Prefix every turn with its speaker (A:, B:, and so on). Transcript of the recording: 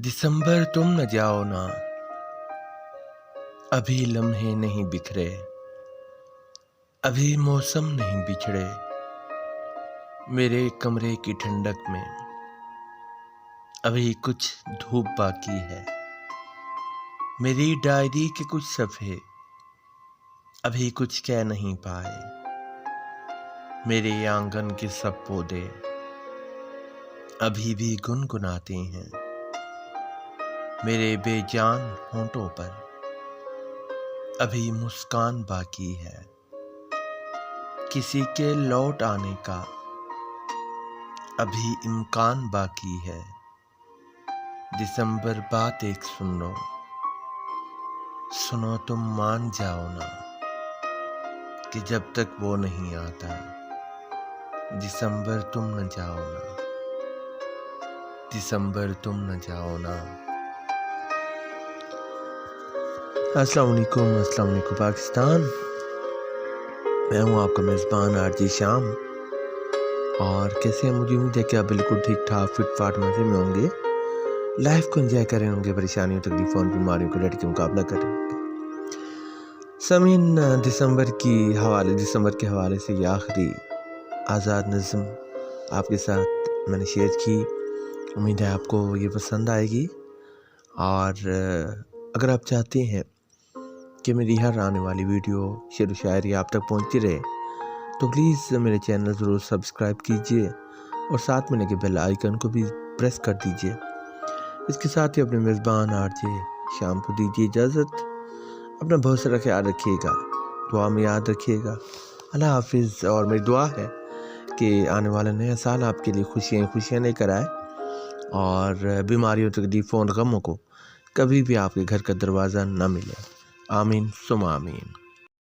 A: दिसंबर तुम न जाओ ना, अभी लम्हे नहीं बिखरे, अभी मौसम नहीं बिछड़े, मेरे कमरे की ठंडक में अभी कुछ धूप बाकी है। मेरी डायरी के कुछ सफ़े अभी कुछ कह नहीं पाए, मेरे आंगन के सब पौधे अभी भी गुनगुनाते हैं। मेरे बेजान होंठों पर अभी मुस्कान बाकी है, किसी के लौट आने का अभी इम्कान बाकी है। दिसंबर बात एक सुनो, सुनो तुम मान जाओ ना, कि जब तक वो नहीं आता दिसंबर तुम न जाओ ना, दिसंबर तुम न जाओ ना। अस्सलाम वालेकुम पाकिस्तान। मैं हूँ आपका मेज़बान आरजे शाम। और कैसे हैं? मुझे उम्मीद है कि आप बिल्कुल ठीक ठाक फिट फाट मज़े में होंगे, लाइफ को एंजॉय कर रहे होंगे, परेशानियों तकलीफों और बीमारियों को डट के मुकाबला कर रहे होंगे। समीन, दिसंबर के हवाले से ये आखिरी आज़ाद नज़्म आपके साथ मैंने शेयर की। उम्मीद है आपको ये पसंद आएगी। और अगर आप चाहते हैं कि मेरी हर आने वाली वीडियो शेर व शायरी आप तक पहुंचती रहे, तो प्लीज़ मेरे चैनल ज़रूर सब्सक्राइब कीजिए और साथ में लगे बेल आइकन को भी प्रेस कर दीजिए। इसके साथ ही अपने मेज़बान आरजे शाम को दीजिए इजाज़त। अपना बहुत सारा ख्याल रखिएगा, दुआ में याद रखिएगा। अल्लाह हाफिज़। और मेरी दुआ है कि आने वाला नया साल आपके लिए खुशियाँ लेकर आए और बीमारियों तकलीफ़ों और गमों को कभी भी आपके घर का दरवाज़ा न मिले। आमीन सुम्मा आमीन।